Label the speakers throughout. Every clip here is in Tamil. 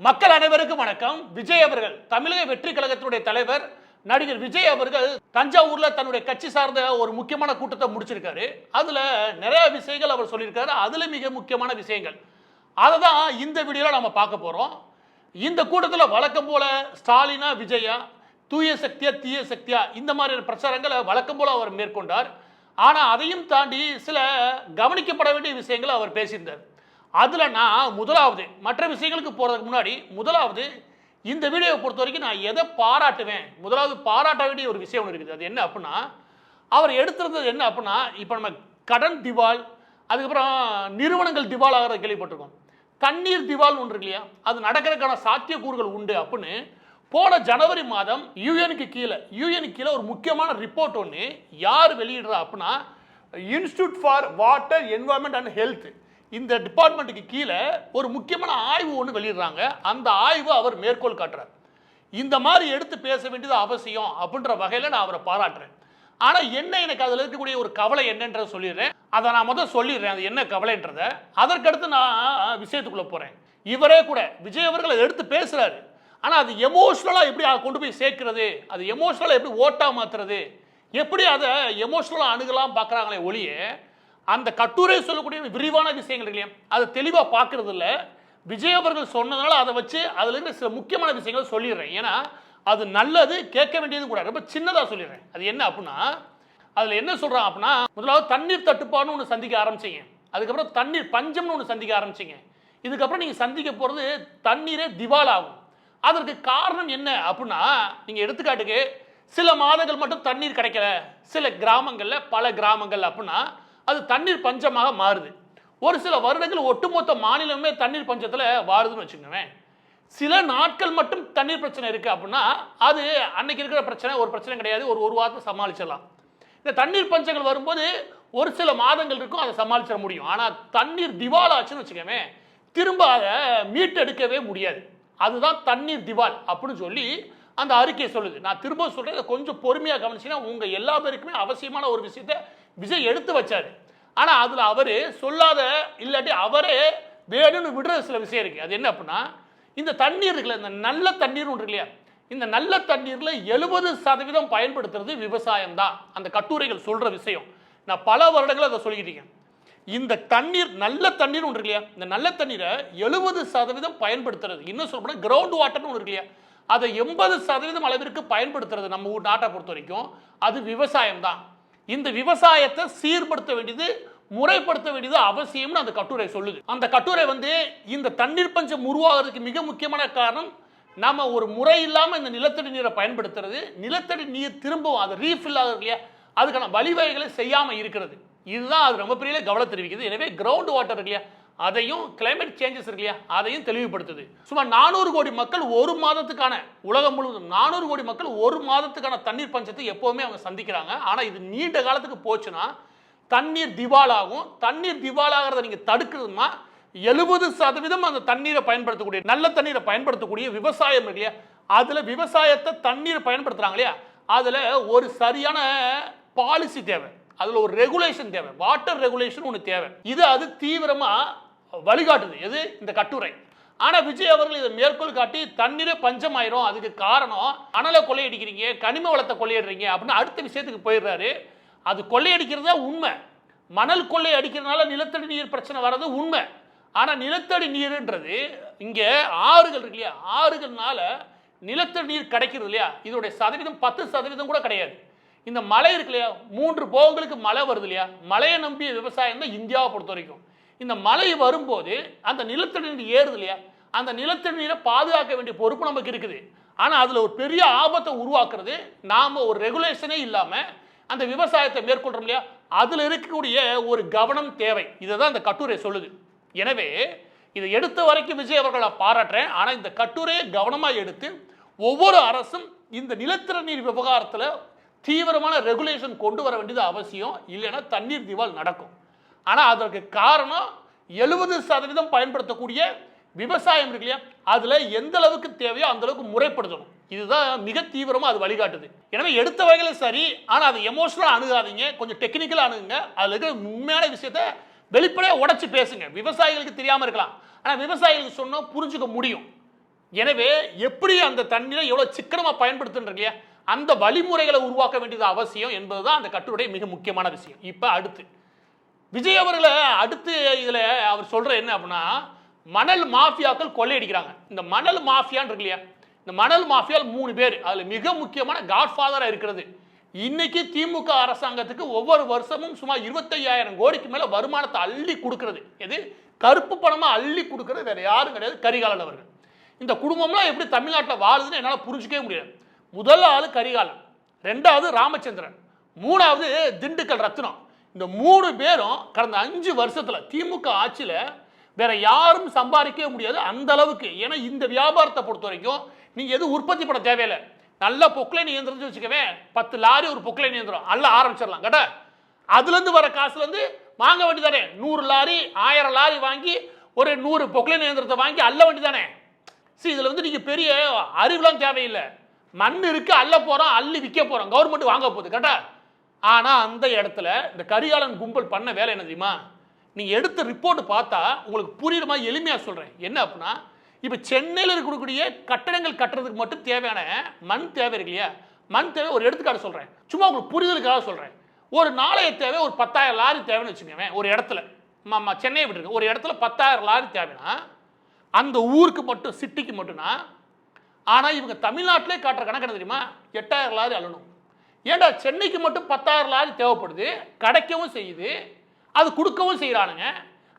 Speaker 1: மக்கள் அனைவருக்கும் வணக்கம். விஜய் அவர்கள் தமிழக வெற்றி கழகத்தினுடைய தலைவர் நடிகர் விஜய் அவர்கள் தஞ்சாவூர்ல தன்னுடைய கட்சி சார்ந்த ஒரு முக்கியமான கூட்டத்தை முடிச்சிருக்காரு. அதுல நிறைய விஷயங்கள் அவர் சொல்லியிருக்காரு. அதுல மிக முக்கியமான விஷயங்கள் அதை தான் இந்த வீடியோல நம்ம பார்க்க போறோம். இந்த கூட்டத்தில் வழக்கம் போல ஸ்டாலினா விஜயா, தூய சக்தியா தீய சக்தியா, இந்த மாதிரியான பிரச்சாரங்களை வழக்கம் போல அவர் மேற்கொண்டார். ஆனா அதையும் தாண்டி சில கவனிக்கப்பட வேண்டிய விஷயங்களை அவர் பேசியிருந்தார். அதுல நான் முதலாவது மற்ற விஷயங்களுக்கு போறதுக்கு முன்னாடி முதலாவது இந்த வீடியோவை பொறுத்த வரைக்கும் நான் எதை பாராட்டுவேன், முதலாவது பாராட்ட வேண்டிய ஒரு விஷயம் ஒன்று இருக்குது. அது என்ன அப்படின்னா, அவர் எடுத்திருந்தது என்ன அப்படின்னா, இப்போ நம்ம கடன் திவால், அதுக்கப்புறம் நிறுவனங்கள் திவால் ஆகிறத கேள்விப்பட்டிருக்கோம். தண்ணீர் திவால் ஒன்று இல்லையா, அது நடக்கிறதுக்கான சாத்தியக்கூறுகள் உண்டு அப்படின்னு போன ஜனவரி மாதம் யூஎனுக்கு கீழே ஒரு முக்கியமான ரிப்போர்ட் ஒன்று யார் வெளியிடுறா அப்படின்னா, institute for water environment and health, இந்த டிபார்ட்மெண்ட்டுக்கு கீழே ஒரு முக்கியமான ஆய்வு ஒன்று வெளியிடுறாங்க. அந்த ஆய்வு அவர் மேற்கோள் காட்டுறார். இந்த மாதிரி எடுத்து பேச வேண்டியது அவசியம் அப்படின்ற வகையில் நான் அவரை பாராட்டுறேன். ஆனால் என்ன எனக்கு அதில் இருக்கக்கூடிய ஒரு கவலை என்னன்றதை சொல்லிடுறேன். அதை நான் முதல் சொல்லிடுறேன், அது என்ன கவலைன்றதை. அதற்கடுத்து நான் விஷயத்துக்குள்ளே போகிறேன். இவரே கூட விஜய் அவர்கள் அதை எடுத்து பேசுகிறாரு. ஆனால் அது எமோஷ்னலாக எப்படி கொண்டு போய் சேர்க்கிறது, அது எமோஷ்னலாக எப்படி ஓட்டாக மாற்றுறது, எப்படி அதை எமோஷ்னலாக அணுகலாம் பார்க்குறாங்களே ஒழிய அந்த கட்டுரை சொல்லக்கூடிய விரிவான விஷயங்கள் இல்லையா அதை தெளிவாக பார்க்கறது இல்லை. விஜய் அவர்கள் சொன்னதுனால அதை வச்சு அதில் இருக்கிற சில முக்கியமான விஷயங்கள் சொல்லிடுறேன். ஏன்னா அது நல்லது, கேட்க வேண்டியது கூட. ரொம்ப சின்னதாக சொல்லிடுறேன். அது என்ன அப்படின்னா, அதில் என்ன சொல்கிறான் அப்படின்னா, முதலாவது தண்ணீர் தட்டுப்பாடுன்னு ஒன்று சந்திக்க ஆரம்பிச்சிங்க, அதுக்கப்புறம் தண்ணீர் பஞ்சம்னு ஒன்று சந்திக்க ஆரம்பிச்சிங்க, இதுக்கப்புறம் நீங்கள் சந்திக்க போகிறது தண்ணீரே திவால் ஆகும். அதற்கு காரணம் என்ன அப்படின்னா, நீங்கள் எடுத்துக்காட்டுக்கு சில மாதங்கள் மட்டும் தண்ணீர் கிடைக்கல சில கிராமங்களில், பல கிராமங்கள் அப்படின்னா அது தண்ணீர் பஞ்சமாக மாறுது. ஒரு சில வருடங்கள் ஒட்டுமொத்த மாநிலமே தண்ணீர் பஞ்சத்தில் வாருதுன்னு வச்சுக்கோங்க. சில நாட்கள் மட்டும் தண்ணீர் பிரச்சனை இருக்குது அப்படின்னா அது அன்னைக்கு இருக்கிற பிரச்சனை ஒரு பிரச்சனை கிடையாது, ஒரு வாரத்தை சமாளிச்சிடலாம். இந்த தண்ணீர் பஞ்சங்கள் வரும்போது ஒரு சில மாதங்கள் இருக்கும், அதை சமாளிச்சிட முடியும். ஆனால் தண்ணீர் திவால் ஆச்சுன்னு வச்சுக்கோங்க, திரும்ப அதை மீட்டெடுக்கவே முடியாது. அதுதான் தண்ணீர் திவால் அப்படின்னு சொல்லி அந்த அறிக்கையை சொல்லுது. நான் திரும்ப சொல்கிறேன், கொஞ்சம் பொறுமையாக கவனிச்சிங்கன்னா உங்கள் எல்லா பேருக்குமே அவசியமான ஒரு விஷயத்தை விஜய் எடுத்து வச்சாரு. ஆனால் அதில் அவர் சொல்லாத, இல்லாட்டி அவரே வேணும்னு விடுற சில விஷயம் இருக்குது. அது என்ன அப்படின்னா, இந்த தண்ணீர் இருக்குல்ல, இந்த நல்ல தண்ணீர் ஒன்று இல்லையா, இந்த நல்ல தண்ணீரில் 70% பயன்படுத்துறது விவசாயம் தான். அந்த கட்டுரைகள் சொல்கிற விஷயம் நான் பல வருடங்கள் அதை சொல்லிக்கிட்டீங்க. இந்த தண்ணீர் நல்ல தண்ணீர் ஒன்று இல்லையா, இந்த நல்ல தண்ணீரை 70% பயன்படுத்துறது, இன்னும் சொல்ல போனால் கிரவுண்ட் வாட்டர்னு ஒன்று இல்லையா, அதை 80% அளவிற்கு பயன்படுத்துறது நம்ம ஊர் நாட்டை பொறுத்த வரைக்கும் அது விவசாயம் தான். இந்த விவசாயத்தை சீர்படுத்த வேண்டியது, முறைப்படுத்த வேண்டியது அவசியம்னு அந்த கட்டுரை சொல்லுது. அந்த கட்டுரை இந்த தண்ணீர் பஞ்சம் உருவாகிறதுக்கு மிக முக்கியமான காரணம், நம்ம ஒரு முறை இல்லாமல் இந்த நிலத்தடி நீரை பயன்படுத்துறது, நிலத்தடி நீர் திரும்பவும் அது ரீஃபில் ஆகுது இல்லையா, அதுக்கான வழிவகைகளை செய்யாமல் இருக்கிறது. இதுதான் அது ரொம்ப பெரிய கவலை தெரிவிக்குது. எனவே கிரவுண்ட் வாட்டர் இருக்கு இல்லையா, அதையும் கிளைமேட் சேஞ்சஸ் இருக்கு இல்லையா, அதையும் தெளிவுபடுத்துது. சுமார் 400 கோடி மக்கள் ஒரு மாதத்துக்கான, உலகம் முழுவதும் 400 கோடி மக்கள் ஒரு மாதத்துக்கான தண்ணீர் பஞ்சத்தை எப்போவுமே அவங்க சந்திக்கிறாங்க. ஆனால் இது நீண்ட காலத்துக்கு போச்சுன்னா தண்ணீர் திவால் ஆகும். தண்ணீர் திவால் ஆகிறத நீங்கள் தடுக்கிறதுனா 70% அந்த தண்ணீரை பயன்படுத்தக்கூடிய, நல்ல தண்ணீரை பயன்படுத்தக்கூடிய விவசாயம் இருக்கு இல்லையா, அதில் விவசாயத்தை தண்ணீரை பயன்படுத்துகிறாங்க இல்லையா, அதில் ஒரு சரியான பாலிசி தேவை, அதில் ஒரு ரெகுலேஷன் தேவை, வாட்டர் ரெகுலேஷன் ஒன்று தேவை. இது அது தீவிரமாக வழிகாட்டுது எது, இந்த கட்டுரை. ஆனால் விஜய் அவர்கள் இதை மேற்கோள் காட்டி தண்ணீரே பஞ்சம் ஆயிரும், அதுக்கு காரணம் அனலை கொள்ளையடிக்கிறீங்க, கனிம வளத்தை கொள்ளையடிக்கிறீங்க அப்படின்னு அடுத்த விஷயத்துக்கு போயிடுறாரு. அது கொள்ளையடிக்கிறதா உண்மை, மணல் கொள்ளை அடிக்கிறதுனால நிலத்தடி நீர் பிரச்சனை வர்றது உண்மை. ஆனால் நிலத்தடி நீர்ன்றது இங்கே ஆறுகள் இருக்கு இல்லையா, ஆறுகள்னால நிலத்தடி நீர் கிடைக்கிறது இல்லையா, இதோடைய சதவீதம் 10% கூட கிடையாது. இந்த மழை இருக்கு இல்லையா, 3 போகங்களுக்கு மழை வருது இல்லையா, மழையை நம்பிய விவசாயம் தான் இந்தியாவை பொறுத்த வரைக்கும். இந்த மழை வரும்போது அந்த நிலத்தடி நீர் ஏறுது இல்லையா, அந்த நிலத்தடி நீரை பாதுகாக்க வேண்டிய பொறுப்பு நமக்கு இருக்குது. ஆனால் அதில் ஒரு பெரிய ஆபத்தை உருவாக்குறது, நாம் ஒரு ரெகுலேஷனே இல்லாமல் அந்த விவசாயத்தை மேற்கொள்றோம் இல்லையா, அதில் இருக்கக்கூடிய ஒரு கவனம் தேவை. இதை தான் இந்த கட்டுரை சொல்லுது. எனவே இதை எடுத்த வரைக்கும் விஜய் அவர்களை பாராட்டுறேன். ஆனால் இந்த கட்டுரையை கவனமாக எடுத்து ஒவ்வொரு அரசும் இந்த நிலத்தடி நீர் விவகாரத்தில் தீவிரமான ரெகுலேஷன் கொண்டு வர வேண்டியது அவசியம். இல்லைன்னா தண்ணீர் திவால் நடக்கும். ஆனால் அதற்கு காரணம் 70% பயன்படுத்தக்கூடிய விவசாயம் இருக்கு இல்லையா, அதில் எந்த அளவுக்கு தேவையோ அந்த அளவுக்கு முறைப்படுத்தணும். இதுதான் மிக தீவிரமாக அது வழிகாட்டுது. எனவே எடுத்த வகையில் சரி, ஆனால் அது எமோஷனலாக அணுகாதீங்க, கொஞ்சம் டெக்னிக்கலாக அணுகுங்க. அதில் இருக்கிற உண்மையான விஷயத்தை வெளிப்படையாக உடச்சி பேசுங்க. விவசாயிகளுக்கு தெரியாமல் இருக்கலாம், ஆனால் விவசாயிகளுக்கு சொன்னால் புரிஞ்சுக்க முடியும். எனவே எப்படி அந்த தண்ணீரை எவ்வளவு சிக்கனமா பயன்படுத்துன்ற இல்லையா, அந்த வழிமுறைகளை உருவாக்க வேண்டியது அவசியம் என்பதுதான் அந்த கட்டுரை மிக முக்கியமான விஷயம். இப்ப அடுத்து விஜய் அவர்களை அடுத்து இதுல அவர் சொல்ற என்ன அப்படின்னா, மணல் மாஃபியாக்கள் கொள்ளையடிக்கிறாங்க. இந்த மணல் மாஃபியான்னு இருக்கு இல்லையா, இந்த மணல் மாஃபியால் 3 பேர், அதுல மிக முக்கியமான காட்ஃபாதரா இருக்கிறது இன்னைக்கு திமுக அரசாங்கத்துக்கு ஒவ்வொரு வருஷமும் சுமார் 25,000 கோடிக்கு மேல வருமானத்தை அள்ளி கொடுக்கிறது. எது? கருப்பு பணமா அள்ளி கொடுக்கிறது வேற யாரும் கிடையாது, கரிகாலன் அவர்கள். இந்த குடும்பம்லாம் எப்படி தமிழ்நாட்டில் வாழுதுன்னு என்னால் புரிஞ்சிக்கவே முடியாது. முதல் ஆளு கரிகாலன், 2வது ராமச்சந்திரன், 3வது திண்டுக்கல் ரத்னம். இந்த 3 பேரும் கடந்த 5 வருஷத்துல திமுக ஆட்சியில வேற யாரும் சம்பாதிக்கவே முடியாது அந்த அளவுக்கு. ஏன்னா இந்த வியாபாரத்தை பொறுத்த வரைக்கும் நீங்க எதுவும் உற்பத்தி பண்ண தேவையில்லை. நல்ல பொக்லைன் இயந்திரம் வச்சுக்கவே 10 லாரி ஒரு பொக்லைன் இயந்திரம் அல்ல ஆரம்பிச்சிடலாம் கேட்டா. அதுல இருந்து வர காசுல இருந்து வாங்க வேண்டியதானே, 100 லாரி 1000 லாரி வாங்கி ஒரு 100 பொக்லைன் இயந்திரத்தை வாங்கி அல்ல வேண்டியதானே. சரி, இதுல வந்து நீங்க பெரிய அறிவுலாம் தேவையில்லை. மண் இருக்கு, அள்ள போறோம், அள்ளி விற்க போறோம், கவர்மெண்ட் வாங்க போகுது கேட்டா. ஆனா அந்த இடத்துல இந்த கரிகாலன் கும்பல் பண்ண வேலை என்ன தெரியுமா, நீங்க எடுத்த ரிப்போர்ட் பார்த்தா உங்களுக்கு புரியுற மாதிரி எளிமையா சொல்றேன். என்ன அப்படின்னா, இப்ப சென்னையில் இருக்கக்கூடிய கட்டடங்கள் கட்டுறதுக்கு மட்டும் தேவையான மண் தேவை இருக்கு இல்லையா, மண் தேவை ஒரு எடுத்துக்காட்டு சொல்றேன், சும்மா உங்களுக்கு புரிதலுக்காக சொல்றேன். ஒரு நாளைய தேவை ஒரு 10,000 லாரி தேவைன்னு வச்சுக்கோங்க. ஒரு இடத்துல சென்னையை விட்டுருக்கு, ஒரு இடத்துல 10,000 லாரி தேவைன்னா அந்த ஊருக்கு மட்டும், சிட்டிக்கு மட்டும்னா. ஆனா இவங்க தமிழ்நாட்டிலே காட்டுற கணக்கு என்ன தெரியுமா, 8,000 லாரி அள்ளணும். ஏன்டா சென்னைக்கு மட்டும் 10,000 லாரி தேவைப்படுது, கிடைக்கவும் செய்யுது, அது கொடுக்கவும் செய்யறானுங்க.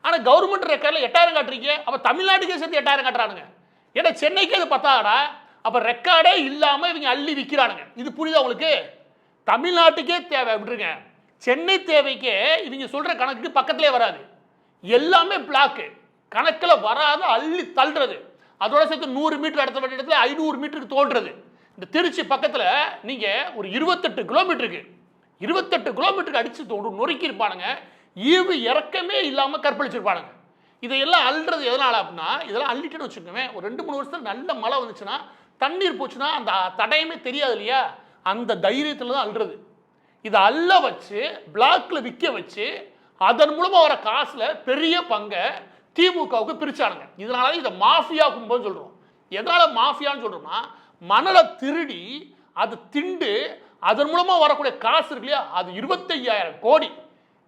Speaker 1: ஆனா கவர்மெண்ட் ரெக்கார்ட்ல 8,000 காட்டுறீங்க, அப்ப தமிழ்நாட்டுக்கே சேர்த்து 8,000 காட்டுறானுங்க. ஏன்னா சென்னைக்கு அது 10,000, அப்ப ரெக்கார்டே இல்லாம இவங்க அள்ளி விற்கிறானுங்க. இது புரியுதா உங்களுக்கு? தமிழ்நாட்டுக்கே தேவை விட்டுருங்க, சென்னை தேவைக்கே இவங்க சொல்ற கணக்குக்கு பக்கத்திலே வராது. எல்லாமே பிளாக்கு கணக்கில் வராது, அள்ளி தள்ளுறது. அதோட சேர்த்து 100 மீட்டர் அடுத்த இடத்துல 500 மீட்டருக்கு தோன்றது. இந்த திருச்சி பக்கத்தில் நீங்க ஒரு 28 கிலோமீட்டருக்கு அடிச்சு நொறுக்கி இருப்பானுங்க. ஈவு இறக்கமே இல்லாம கற்பழிச்சிருப்பானுங்க. இதையெல்லாம் அள்ளுறது எதனால அப்படின்னா, இதெல்லாம் அள்ளிட்டுன்னு வச்சுக்கோங்க, ஒரு 2-3 வருஷத்துல நல்ல மழை வந்துச்சுன்னா, தண்ணீர் போச்சுன்னா அந்த தடையுமே தெரியாது இல்லையா, அந்த தைரியத்துல தான் அள்ளுறது. இதை அள்ள வச்சு பிளாக்ல விற்க வச்சு அதன் மூலமா வர காசுல பெரிய பங்கை திமுகவுக்கு பிரிச்சானுங்க. இதனால இதை மாஃபியா கும்பல்னு சொல்றோம். எதனால மாஃபியான்னு சொல்றோம்னா, மணலை திருடி அது திண்டு அதன் மூலமா வரக்கூடிய காசு இருக்கு இல்லையா, அது 25,000 கோடி.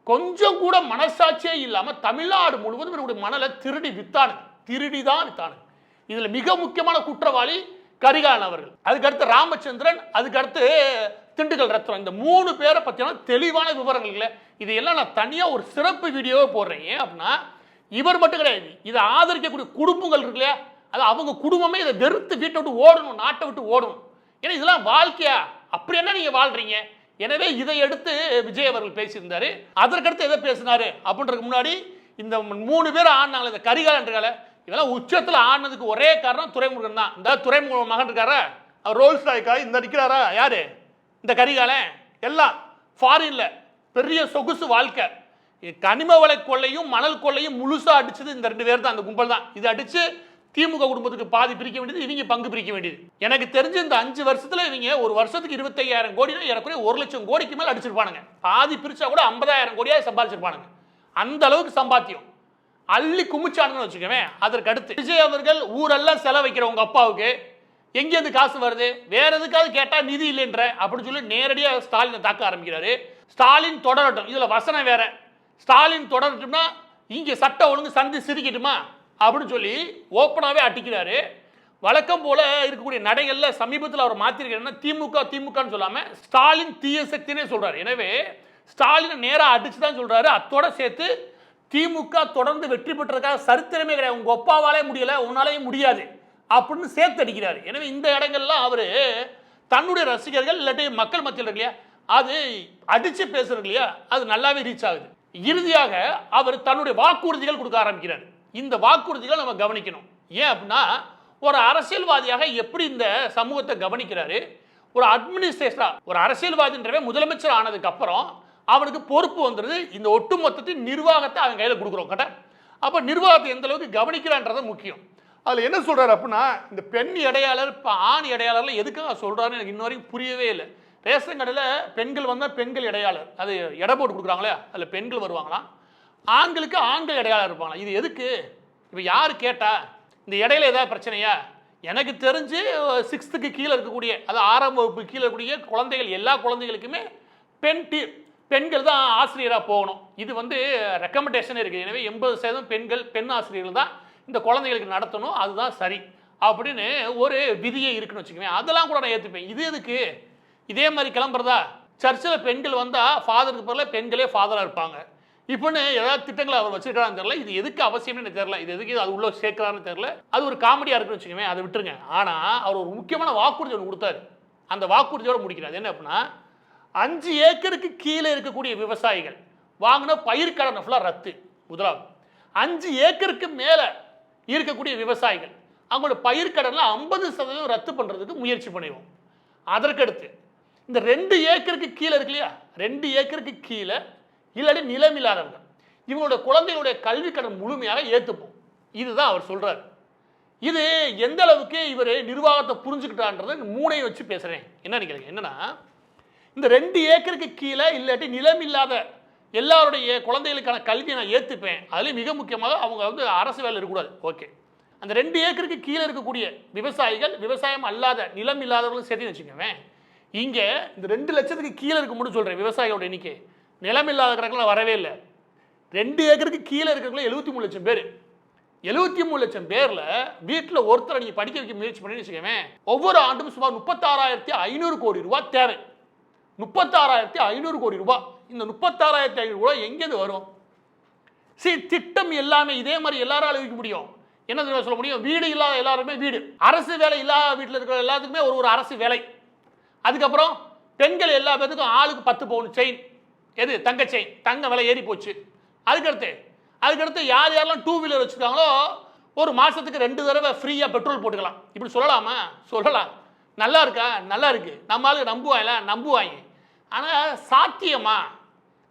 Speaker 1: கொஞ்சம் கூட மனசாட்சியே இல்லாம தமிழ்நாடு முழுவதும் இவருடைய மணலை திருடி வித்தானுங்க. இதுல மிக முக்கியமான குற்றவாளி கரிகாலன் அவர்கள், அதுக்கடுத்து ராமச்சந்திரன், அதுக்கடுத்து திண்டுக்கல் ரத்னம். இந்த 3 பேரை பத்தியான தெளிவான விவரங்கள் இல்லை. இதையெல்லாம் நான் தனியா ஒரு சிறப்பு வீடியோவை போடுறேன். ஏன் அப்படின்னா, இவர் மட்டும் கிடையாது, இதை ஆதரிக்கக்கூடிய குடும்பங்கள் இருக்கு இல்லையா, அது அவங்க குடும்பமே இதை வெறுத்து வீட்டை விட்டு ஓடணும், நாட்டை விட்டு ஓடணும். ஏன்னா இதெல்லாம் வாழ்க்கையா, அப்படி என்ன நீங்க வாழ்றீங்க? எனவே இதை எடுத்து விஜய் அவர்கள் பேசியிருந்தாரு. அதற்கடுத்து எதை பேசினாரு அப்படின்றதுக்கு முன்னாடி, இந்த 3 பேர் ஆடினாங்க, இந்த கரிகாலன் இருக்கால, இதெல்லாம் உச்சத்தில் ஆடினதுக்கு ஒரே காரணம் துரைமுருகன் தான். இந்த துரைமுருகன் மகன் இருக்காரா, அவர் ரோல்ஸ் ராய்க்கா இந்த நிற்கிறாரா, யாரு இந்த கரிகாலன், எல்லாம் ஃபாரின்ல பெரிய சொகுசு வாழ்க்கை. கனிம வள கொள்ளையும் மணல் கொள்ளையும் முழுசா அடிச்சது இந்த 2 பேர் தான், அந்த கும்பல் தான். இது அடிச்சு திமுக குடும்பத்துக்கு பாதி பிரிக்க வேண்டியது, இவங்க பங்கு பிரிக்க வேண்டியது. எனக்கு தெரிஞ்சு இந்த 5 வருஷத்துல இவங்க ஒரு வருஷத்துக்கு 25,000 கோடினா ஏறக்குறைய 1 லட்சம் கோடிக்கு மேல அடிச்சிருப்பானுங்க. பாதி பிரிச்சா கூட 50,000 கோடியா சம்பாதிச்சிருப்பானுங்க. அந்த அளவுக்கு சம்பாத்தியம் அள்ளி குமிச்சானுங்கன்னு வச்சுக்கவே. அதற்கு அடுத்து விஜய் அவர்கள் ஊரெல்லாம் செலவு வைக்கிற உங்க அப்பாவுக்கு எங்கேருந்து காசு வருது, வேற எதுக்காவது கேட்டா நிதி இல்லைன்ற அப்படின்னு சொல்லி நேரடியாக ஸ்டாலினை தாக்க ஆரம்பிக்கிறாரு. ஸ்டாலின் தொடரட்டும், இதுல வசனம் வேற, ஸ்டாலின் தொடரட்டும்னா இங்க சட்ட ஒழுங்கு சந்தி சிரிக்கட்டுமா அப்படின்னு சொல்லி ஓப்பனாவே அட்டிக்கிறாரு. வழக்கம் போல இருக்கக்கூடிய நடைகள்ல சமீபத்தில் அவர் மாத்திருக்காருன்னா, திமுகன்னு சொல்லாம ஸ்டாலின் தீய சக்தினே சொல்றாரு. எனவே ஸ்டாலினை நேரா அடிச்சுதான் சொல்றாரு. அத்தோட சேர்த்து திமுக தொடர்ந்து வெற்றி பெற்றதுக்காக சரித்திரமே கிடையாது, உங்க ஒப்பாவாலே முடியல, உன்னாலேயும் முடியாது அப்படின்னு சேர்த்து அடிக்கிறாரு. எனவே இந்த இடங்கள்லாம் அவரு தன்னுடைய ரசிகர்கள் இல்லாட்டி மக்கள் மத்தியில் இருக்கு இல்லையா, அது அடிச்சு பேசுறது இல்லையா, அது நல்லாவே ரீச் ஆகுது. இறுதியாக அவர் தன்னுடைய வாக்குறுதிகள் கொடுக்க ஆரம்பிக்கிறார். இந்த வாக்குறுதிகள் நம்ம கவனிக்கணும். ஏன் அப்படின்னா, ஒரு அரசியல்வாதியாக எப்படி இந்த சமூகத்தை கவனிக்கிறாரு, ஒரு அட்மினிஸ்ட்ரேட்டரா, ஒரு அரசியல்வாதின்றவே முதலமைச்சர் ஆனதுக்கு அப்புறம் அவனுக்கு பொறுப்பு வந்துருது, இந்த ஒட்டுமொத்தத்தின் நிர்வாகத்தை அவன் கையில் கொடுக்குறோம் கட்ட. அப்ப நிர்வாகத்தை எந்த அளவுக்கு கவனிக்கிறான்றது முக்கியம். அதுல என்ன சொல்றாரு அப்படின்னா, இந்த பெண் இடையாளர் ஆண் இடையாளர்ல எதுக்காக சொல்றாருன்னு எனக்கு இன்ன வரைக்கும் புரியவே இல்லை. ரேஷன் கடையில் பெண்கள் வந்தால் பெண்கள் இடையாளர், அது எடை போட்டு கொடுக்குறாங்களே, அதில் பெண்கள் வருவாங்களாம், ஆண்களுக்கு ஆண்கள் இடையாளர் இருப்பாங்களா, இது எதுக்கு? இப்போ யார் கேட்டா, இந்த இடையில ஏதாவது பிரச்சனையா, எனக்கு தெரிஞ்சு 6th கீழே இருக்கக்கூடிய அது 6ஆம் வகுப்பு கீழே இருக்கக்கூடிய குழந்தைகள் எல்லா குழந்தைகளுக்குமே பெண்கள் தான் ஆசிரியராக போகணும். இது வந்து ரெக்கமெண்டேஷன் இருக்குது. எனவே 80% பெண் ஆசிரியர்கள் தான் இந்த குழந்தைகளுக்கு நடத்தணும், அதுதான் சரி அப்படின்னு ஒரு விதியே இருக்குன்னு வச்சுக்கோங்க. அதெல்லாம் கூட நான் ஏற்றுப்பேன். இது எதுக்கு இதே மாதிரி கிளம்புறதா? சர்ச்சில் பெண்கள் வந்தால் ஃபாதருக்கு பதிலாக பெண்களே ஃபாதராக இருப்பாங்க இப்போன்னு ஏதாவது திட்டங்களை அவர் வச்சிருக்கான்னு தெரியல. இது எதுக்கு அவசியம்னு எனக்கு தெரியல. இது எதுக்கு அது உள்ள சேர்க்கிறான்னு தெரியல. அது ஒரு காமெடியாக இருக்குன்னு வச்சுக்கோங்க, அதை விட்டுருங்க. ஆனால் அவர் ஒரு முக்கியமான வாக்குறுதி ஒன்று கொடுத்தாரு. அந்த வாக்குறுதியோடு முடிக்கிறார். என்ன அப்படின்னா 5 ஏக்கருக்கு கீழே இருக்கக்கூடிய விவசாயிகள் வாங்கின பயிர்க்கடனை ஃபுல்லாக ரத்து. முதலாவது 5 ஏக்கருக்கு மேலே இருக்கக்கூடிய விவசாயிகள் அவங்களோட பயிர்க்கடனில் 50% ரத்து பண்ணுறதுக்கு முயற்சி பண்ணிடுவோம். அதற்கடுத்து இந்த 2 ஏக்கருக்கு கீழே இருக்கு இல்லையா, 2 ஏக்கருக்கு கீழே இல்லாட்டி நிலம் இல்லாதவங்க இவங்களோட குழந்தைகளுடைய கல்வி கடன் முழுமையாக ஏற்றுப்போம். இதுதான் அவர் சொல்றாரு. இது எந்த அளவுக்கு இவர் நிர்வாகத்தை புரிஞ்சுக்கிட்டான்றது 3ஐயும் வச்சு பேசுறேன். என்ன நினைக்கிறீங்க? என்னன்னா இந்த 2 ஏக்கருக்கு கீழே இல்லாட்டி நிலம் இல்லாத எல்லாருடைய குழந்தைகளுக்கான கல்வியை நான் ஏற்றுப்பேன். அதுலேயும் மிக முக்கியமாக அவங்க வந்து அரசு வேலை இருக்கக்கூடாது. ஓகே, அந்த 2 ஏக்கருக்கு கீழே இருக்கக்கூடிய விவசாயிகள் விவசாயம் அல்லாத நிலம் இல்லாதவர்களும் சேர்த்து வச்சுக்கோங்க. இங்கே இந்த 2 லட்சத்துக்கு கீழே இருக்க மட்டும் சொல்கிறேன். விவசாயிகளோட எண்ணிக்கை நிலம் இல்லாத கணக்கில் வரவே இல்லை. 2 ஏக்கருக்கு கீழே இருக்கிறவங்கள 73 லட்சம் பேர். 73 லட்சம் பேரில் வீட்டில் ஒருத்தரை நீங்கள் படிக்க வைக்க முயற்சி பண்ணி வச்சுக்கோங்க. ஒவ்வொரு ஆண்டும் சுமார் 36,500 கோடி ரூபாய் தேவை. 36,500 கோடி ரூபாய். இந்த 36,500 ரூபாய் எங்கேருந்து வரும்? சரி, திட்டம் எல்லாமே இதே மாதிரி எல்லாரும் அழிவிக்க முடியும். என்ன சொல்ல முடியும்? வீடு இல்லாத எல்லாருமே வீடு, அரசு வேலை இல்லாத வீட்டில் இருக்கிற எல்லாத்துக்குமே ஒரு அரசு வேலை. அதுக்கப்புறம் பெண்கள் எல்லா பேருக்கும் ஆளுக்கு 10 பவுன் செயின், எது தங்க செயின், தங்க விலை ஏறி போச்சு. அதுக்கடுத்து யார் யாரெல்லாம் 2 வீலர் வச்சுருக்காங்களோ ஒரு மாதத்துக்கு 2 தடவை ஃப்ரீயாக பெட்ரோல் போட்டுக்கலாம். இப்படி சொல்லலாமா? சொல்லலாம். நல்லா இருக்கா? நல்லா இருக்கு. நம்மளால நம்புவாங்க. ஆனால் சாத்தியமா?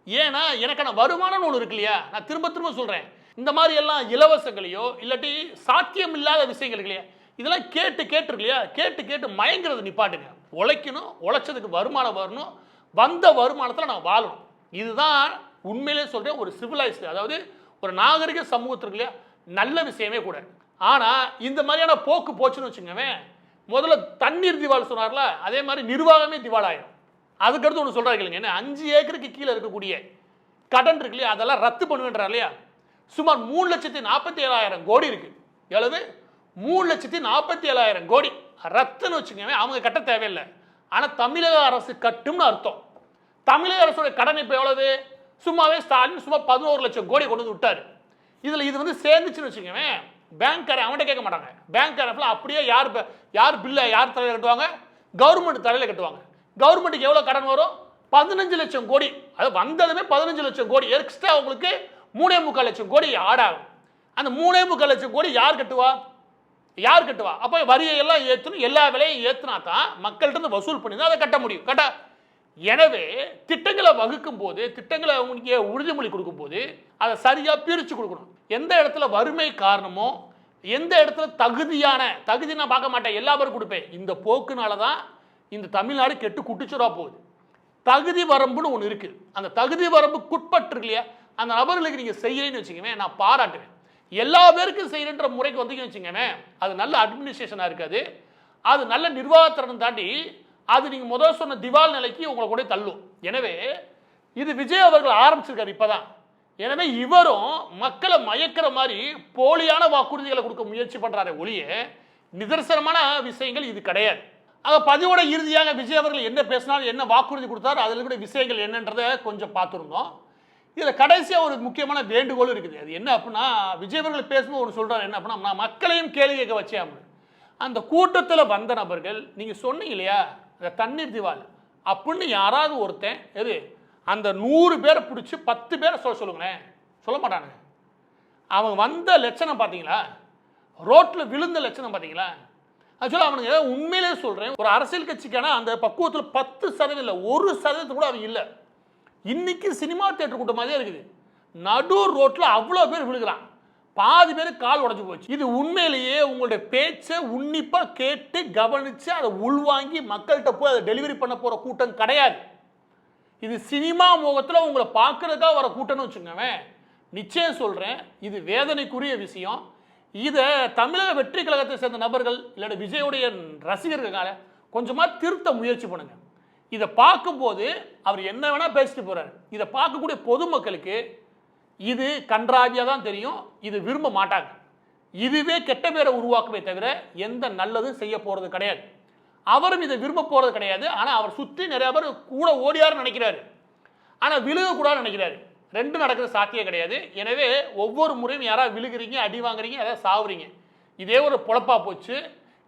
Speaker 1: ஏன்னா எனக்கான வருமானம்னு ஒன்று இருக்கு இல்லையா. நான் திரும்ப சொல்கிறேன், இந்த மாதிரி எல்லாம் இலவசங்களையோ இல்லாட்டி சாத்தியம் இல்லாத விஷயங்கள் இல்லையா, இதெல்லாம் கேட்டு இல்லையா, கேட்டு மயங்கிறது நிப்பாட்டுங்க. உழைக்கணும், உழைச்சதுக்கு வருமானம் வரணும், வந்த வருமானத்தில் நான் வாழணும். இதுதான் உண்மையிலே சொல்கிறேன் ஒரு சிவிலைஸ்டு, அதாவது ஒரு நாகரிக சமூகத்திற்கு இல்லையா நல்ல விஷயமே கூட. ஆனால் இந்த மாதிரியான போக்கு போச்சுன்னு வச்சுக்கோங்க, முதல்ல தண்ணீர் திவால் சொன்னார்ல, அதே மாதிரி நிர்வாகமே திவாலாயிரும். அதுக்கடுத்து ஒன்று சொல்கிறாங்க இல்லைங்க, என்ன 5 ஏக்கருக்கு கீழே இருக்கக்கூடிய கடன் இருக்கு இல்லையா, அதெல்லாம் ரத்து பண்ணுவேன்றார் இல்லையா. சுமார் 3,47,000 கோடி இருக்கு. எவ்வளவு? 3,47,000 கோடி ரத்துன்னு வச்சுக்கோங்க. அவங்க கட்ட தேவையில்லை, ஆனால் தமிழக அரசு கட்டும்னு அர்த்தம். தமிழக அரசோட கடன் இப்போ எவ்வளவு? சும்மாவே ஸ்டாலின் சும்மா 11 லட்சம் கோடி கொண்டு வந்து விட்டார். இதில் இது வந்து சேர்ந்துச்சுன்னு வச்சுக்கோங்க, பேங்க்காரன் அவன்கிட்ட கேட்க மாட்டாங்க. பேங்க்காரன் அப்படியே யார் பில்லை யார் தலையில் கட்டுவாங்க? கவர்மெண்ட் தலையில் கட்டுவாங்க. கவர்மெண்ட்டுக்கு எவ்வளோ கடன் வரும்? 15 லட்சம் கோடி. அது வந்ததுமே 15 லட்சம் கோடி எக்ஸ்ட்ரா உங்களுக்கு 3,45 லட்சம் கோடி ஆடாகும். அந்த 3,45 லட்சம் கோடி யார் கட்டுவா? அப்போ வரியை எல்லாம் ஏற்றணும், எல்லா விலையும் ஏற்றினா தான் மக்கள்கிட்ட வசூல் பண்ணி தான் அதை கட்ட முடியும். எனவே திட்டங்களை வகுக்கும் போது, திட்டங்களை உங்களுக்கு உறுதிமொழி கொடுக்கும் போது அதை சரியாக பிரித்து கொடுக்கணும். எந்த இடத்துல வறுமை காரணமோ, எந்த இடத்துல தகுதி நான் பார்க்க மாட்டேன், எல்லா பேரும் கொடுப்பேன். இந்த போக்குனால தான் இந்த தமிழ்நாடு கெட்டு குட்டிச்சுரா போகுது. தகுதி வரம்புன்னு ஒன்று இருக்குது. அந்த தகுதி வரம்புக்குட்பட்டு இல்லையா, அந்த நபர்களுக்கு நீங்கள் செய்யறேன்னு வச்சுக்கோங்க, நான் பாராட்டுவேன். எல்லா பேருக்கும் செய்யறன்ற முறைக்கு வந்தீங்கன்னு வச்சுக்கோங்க, அது நல்ல அட்மினிஸ்ட்ரேஷனாக இருக்காது, அது நல்ல நிர்வாகத்திறன் தாண்டி அது நீங்கள் முதல் சொன்ன திவால் நிலைக்கு உங்களை கூட தள்ளும். எனவே இது விஜய் அவர்கள் ஆரம்பிச்சிருக்காரு இப்போதான். எனவே இவரும் மக்களை மயக்கிற மாதிரி போலியான வாக்குறுதிகளை கொடுக்க முயற்சி பண்ணுறாரு ஒழிய நிதர்சனமான விஷயங்கள் இது கிடையாது. ஆக பதிவோட இறுதியாக விஜய் அவர்கள் என்ன பேசினாலும் என்ன வாக்குறுதி கொடுத்தாரு அதில் கூட விஷயங்கள் என்னன்றதை கொஞ்சம் பார்த்துருந்தோம். இதில் கடைசியாக ஒரு முக்கியமான வேண்டுகோள் இருக்குது. அது என்ன அப்படின்னா, விஜய் அவர்கள் பேசும்போது ஒன்று சொல்கிறார், என்ன அப்படின்னா, நான் மக்களையும் கேள்வி கேட்க வச்சேன். அந்த கூட்டத்தில் வந்த நபர்கள் நீங்கள் சொன்னீங்க இல்லையா அந்த தண்ணீர் திவால் அப்படின்னு யாராவது ஒருத்தன் அந்த 100 பேரை பிடிச்சி 10 பேரை சொல்லுங்களேன், சொல்ல மாட்டானுங்க. அவங்க வந்த லட்சணம் பார்த்தீங்களா, ரோட்டில் விழுந்த லட்சணம் பார்த்தீங்களா? ஆக்சுவலாக அவனுங்க உண்மையிலே சொல்கிறேன், ஒரு அரசியல் கட்சிக்கான அந்த பக்குவத்தில் 10% இல்லை, 1% கூட அவங்க இல்லை. இன்னைக்கு சினிமா தியேட்டர் கூட்டம் மாதிரியே இருக்குது. நடு ரோட்டில் அவ்வளோ பேர் விழுகிறான், பாதி பேர் கால் உடஞ்சி போச்சு. இது உண்மையிலேயே உங்களுடைய பேச்சை உன்னிப்பாக கேட்டு கவனித்து அதை உள்வாங்கி மக்கள்கிட்ட போய் அதை டெலிவரி பண்ண போகிற கூட்டம் கிடையாது. இது சினிமா முகத்தில் உங்களை பார்க்கறதுக்காக வர கூட்டம்னு வச்சுக்கோங்க. நிச்சயம் சொல்கிறேன், இது வேதனைக்குரிய விஷயம். இதை தமிழக வெற்றி கழகத்தை சேர்ந்த நபர்கள் இல்லாட்டி விஜயோடைய ரசிகர்களால கொஞ்சமா திருத்த முயற்சி பண்ணுங்க. இதை பார்க்கும்போது அவர் என்ன வேணா பேசிட்டு போறாரு. இதை பார்க்கக்கூடிய பொதுமக்களுக்கு இது கன்றாவியா தான் தெரியும். இது விரும்ப மாட்டாங்க. இதுவே கெட்ட பேரை உருவாக்குமே தவிர எந்த நல்லதும் செய்ய போறது கிடையாது. அவரும் இதை விரும்ப போறது கிடையாது. ஆனா அவர் சுத்தி நிறைய பேர் கூட ஓடியாரு நினைக்கிறாரு. ஆனா விழுக கூட நினைக்கிறாரு. ரெண்டும் நடக்கிறது சாத்தியம் கிடையாது. எனவே ஒவ்வொரு முறையும் யாராவது விழுகிறீங்க, அடி வாங்குறீங்க, ஏதாவது சாவுறீங்க. இதே ஒரு பொழப்பா போச்சு.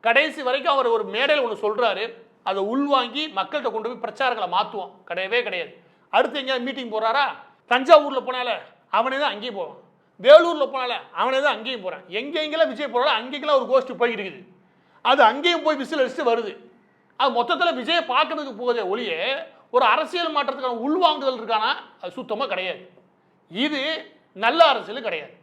Speaker 1: கடைசி வரைக்கும் அவர் ஒரு மேடையில் ஒன்று சொல்றாரு. அதை உள்வாங்கி மக்கள்கிட்ட கொண்டு போய் பிரச்சாரங்களை மாற்றுவோம். கிடையவே கிடையாது. அடுத்து எங்கேயாவது மீட்டிங் போறாரா? தஞ்சாவூரில் போனால அவனே தான் அங்கேயும் போவான். வேலூரில் போனால அவனே தான் அங்கேயும் போகிறான். எங்கெங்கெல்லாம் விஜய் போகிறாரோ அங்கெங்கெல்லாம் ஒரு கோஷ்டி போய்கிட்டு இருக்குது. அது அங்கேயும் போய் விசில் அடிச்சுட்டு வருது. அது மொத்தத்தில் விஜயை பார்க்கறதுக்கு போகுதே ஒழிய ஒரு அரசியல் மாற்றத்துக்கான உள்வாங்குதல் இருக்கானா அது சுத்தமாக கிடையாது. இது நல்ல அரசியல் கிடையாது.